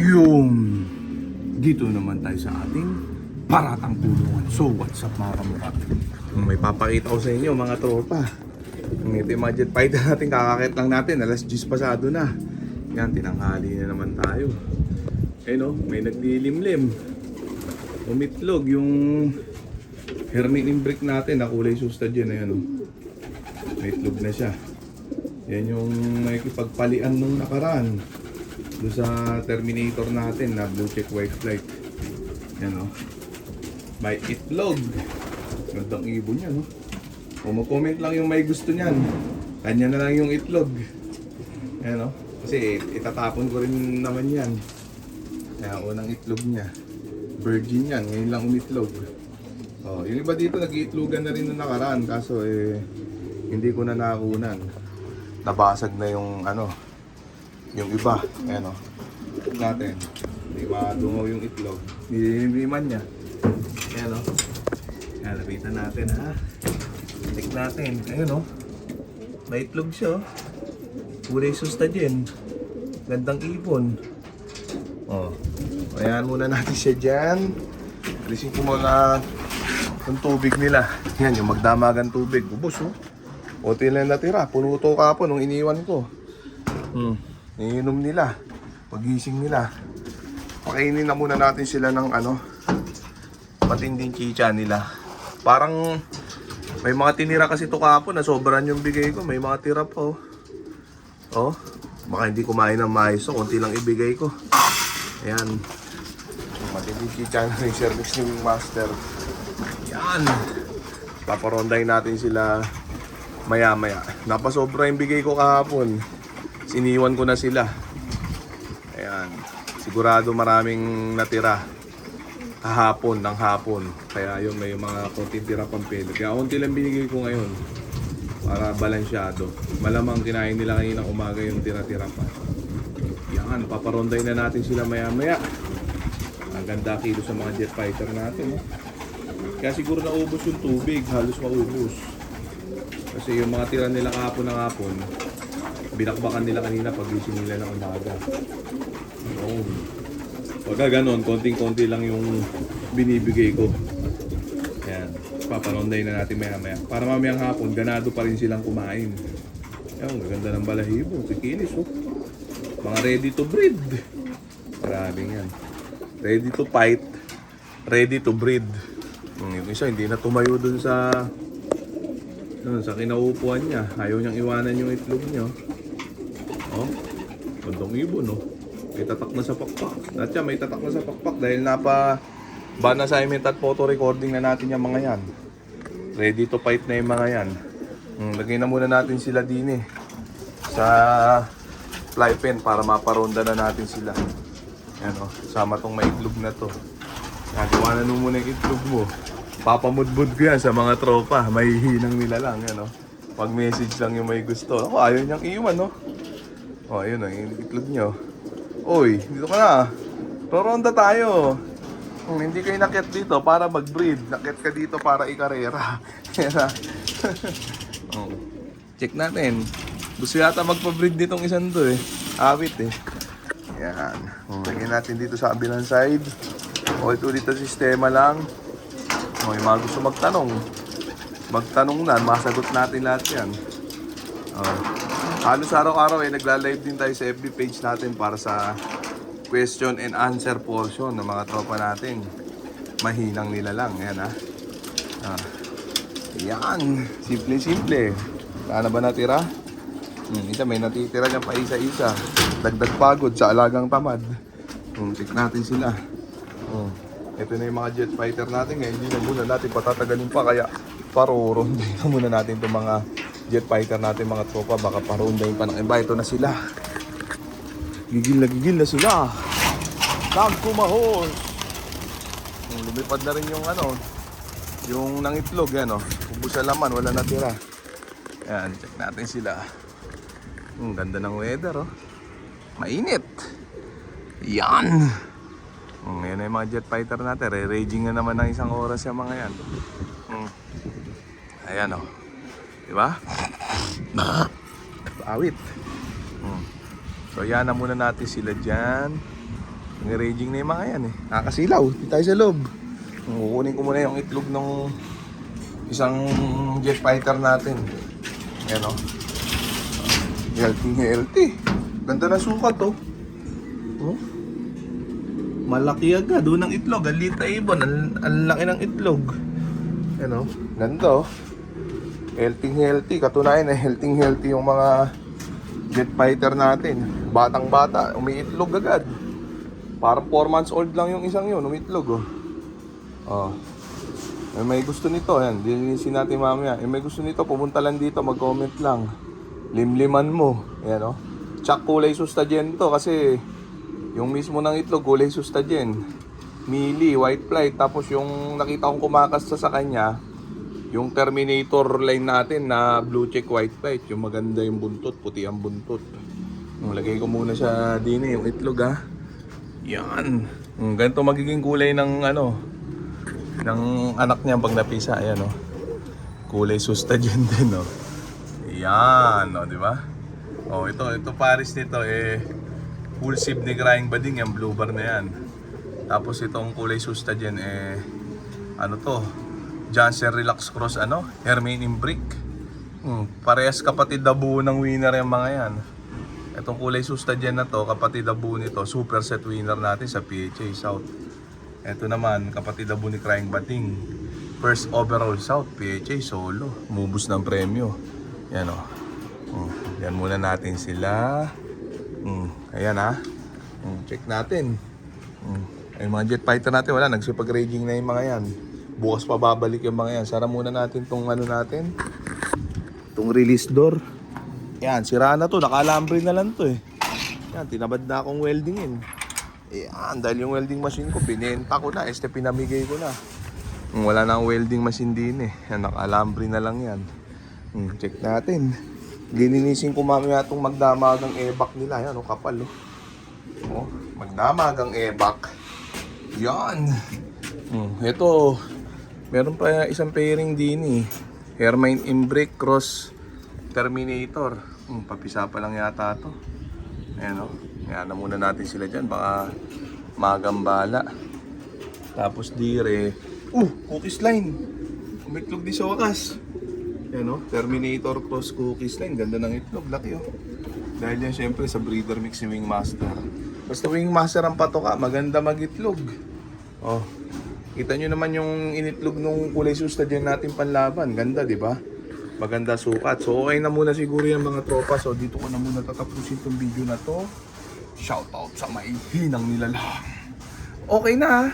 Yung dito naman tayo sa ating paratang tulungan. So what's up mga kamukha? May papakita ko sa inyo mga tropa. Ito yung mga jet fighter natin, kakakit lang natin. Alas 10 pasado na. Yan, tinanghali na naman tayo. Ayun o, may naglilimlim. Umitlog yung hermit brick natin na kulay sustad yun. Ayan o, may itlog na siya. Yan yung nakikipagpalian nung nakaraan doon sa Terminator natin na blue check white flight. Yan o, may itlog. Gandang ibon yan o. Kung mag-comment lang yung may gusto niyan, kanya na lang yung itlog. Yan o, kasi itatapon ko rin naman yan. Kaya unang itlog niya, virgin yan, ngayon lang umitlog. Oh, yung iba dito nag-iitlogan na rin nung nakaraan, kaso hindi ko na nakunan. Nabasag na yung yung iba. Ayan o, natin, hindi madungaw yung itlog, nililiman niya. Ayan o, lapitan natin ha. Check natin, ayun o, may itlog siya o. Kulay sustad din, gandang ibon. Oh, ayan muna natin siya dyan. Alisin ko muna yung tubig nila. Yan, yung magdamagan tubig. Ubus oh. Ote lang natira. Puno to kapon nung iniwan ko. Iniinom nila. Pagising nila. Pakainin na muna natin sila ng matinding chicha nila. Parang may mga tinira kasi to kapon na sobrahan yung bigay ko. May mga tira pa oh. Oh, baka hindi kumain ng mais. So, konti lang ibigay ko. Ayan. Matinding chicha na yung service ni Master. Yan. Paparonday natin sila maya-maya. Napasobra yung bigay ko kahapon. Siniwan ko na sila. Ayan. Sigurado maraming natira kahapon ng hapon. Kaya yun, may mga konting tira pang pelo. Kaya konti lang binigay ko ngayon para balansyado. Malamang kinain nila kaninang umaga yung tira-tira pa. Yan. Paparonday na natin sila maya-maya. Ang ganda kilo sa mga jet fighter natin. Kaya siguro naubos yung tubig, halos maubos. Kasi yung mga tira nila kahapon ng hapon, binakbakan nila kanina pagising nila ng umaga. Pagka ganon, konting-konti lang yung binibigay ko. Ayan, paparonday na natin maya-maya. Para mamayang hapon, ganado pa rin silang kumain. Ayan, gaganda ng balahibo, sikilis oh. Mga ready to breed. Maraming yan. Ready to fight, ready to breed. Yung isa hindi na tumayo dun sa kinaupuan niya. Ayaw niyang iwanan yung itlog niya. Oh, gandang ibon oh. May tatak na sa pakpak. At siya may tatak na sa pakpak dahil ban assignment at photo recording na natin yung mga yan. Ready to fight na yung mga yan. Lagay na muna natin sila din sa fly pen para maparonda na natin sila. Yan o, sama tong may itlog na to. Nagawa na muna yung itlog mo. Papamudbud ko yan sa mga tropa. May hinang nila lang. Yan o. Pag message lang yung may gusto. Ako, ayaw niyang iwan o. O, ayun o, yung itlog niyo. Oy, dito ka na. Roronda tayo. Hindi kayo nakyat dito para mag-breed. Nakyat ka dito para ikarera. Check natin. Gusto yata magpa-breed nitong isang to Awit Yan. Lagyan natin dito sa kabilang side. Ulit-ulit ang sistema lang. Yung mga gusto magtanong na, masagot natin lahat yan. Halos araw-araw nagla-live din tayo sa FB page natin para sa question and answer portion ng mga tropa natin. Mahinang nila lang. Yan Yan. Simple-simple. Wala na ba natira? Isa may natitira niya pa isa-isa. Dagdag pagod sa alagang tamad. Check natin sila. Ito na yung mga jet fighter natin. Ngayon hindi na muna natin patatagalin pa. Kaya paruronday na muna natin itong mga jet fighter natin mga tropa. Baka paruronday pa ng iba. Ito na sila. Gigil na sila. Nagkumahos. Lumipad na rin yung yung nangitlog. Ubus sa laman. Wala natira. Yan. Check natin sila. Ganda ng weather Mainit. Yan. Ngayon ay mga jet fighter natin. Re-raging na naman ng isang oras yung mga yan. Ayan Diba? Awit. So yan na muna natin sila dyan. Nag-raging na yung mga yan eh. Nakakasilaw. Di tayo sa loob. Kukunin ko muna yung itlog ng isang jet fighter natin. Ayan o. Healthy. Ganda na sukat oh. Oh. Malaki agad. Doon ang itlog. Ang liit na ibon. Ang laki ng itlog. Ayan o. Ganda oh. Healthy. Katunayan na healthy yung mga jet fighter natin. Batang bata. Umiitlog agad. Parang 4 months old lang yung isang yun. Umiitlog oh. Oh. May gusto nito, yan, dilinisin natin mamaya. May gusto nito, pumunta lang dito, mag-comment lang. Limliman mo, yan o. Tsak kulay sustagen to kasi yung mismo ng itlog, kulay sustagen. Mili, white flight, tapos yung nakita kong kumakasta sa kanya, yung Terminator line natin na blue check white flight. Yung maganda yung buntot, puti ang buntot. Lagay ko muna sa dini, yung itlog ha. Yan. Ganito magiging kulay ng ng anak niya pag napisa, ayan oh. Kulay sustagen din oh. Ayan oh, di ba? Oh, ito pares nito full sib ni Crying Bading, yung blue bar na yan. Tapos itong kulay sustagen to? Janssen Relax Cross Hermain Imbrick. Parehas kapatid na buo ng winner yung mga yan. Itong kulay sustagen na to, kapatid na buo nito, super set winner natin sa PHA South. Ito naman, kapatid na buo ni Crying Bading. First overall South, PHA Solo. Mubos ng premyo. Yan o. Yan muna natin sila. Ayan ha. Check natin. Ay mga jet fighter natin, wala. Nagsipag-raging na yung mga yan. Bukas pa babalik yung mga yan. Sara muna natin tong natin. Tong release door. Yan, sira na to. Nakalambre na lang to eh. Yan, tinabad na akong weldingin. Yan, dahil yung welding machine ko, binenta ko na. Pinamigay ko na. Wala na ang welding machine din eh. Yan, nakalambre na lang yan. Check natin. Lininisin ko mamaya itong magdamagang e-back nila. Yan, kapal oh. Magdamagang e-back. Yan. Ito, meron pa isang pairing din eh. Hermain Imbrick Cross Terminator. Papisa pa lang yata ito. Ayan o. Ayan na muna natin sila dyan. Baka magambala. Tapos dire. Cookies line. Umitlog di sa wakas. Ayan o. Terminator Cross Cookies line. Ganda ng itlog. Laki o. Dahil yan syempre sa breeder mix si Wingmaster. Basta Wingmaster ang patoka. Maganda magitlog. Oh. Kita nyo naman yung initlog nung kulay susta dyan natin panlaban. Ganda, di ba? Maganda sukat. So, okay na muna siguro yung mga tropa. So, dito ko na muna tatapusin tong video na to. Shoutout sa maihinang nilalang. Okay na ha.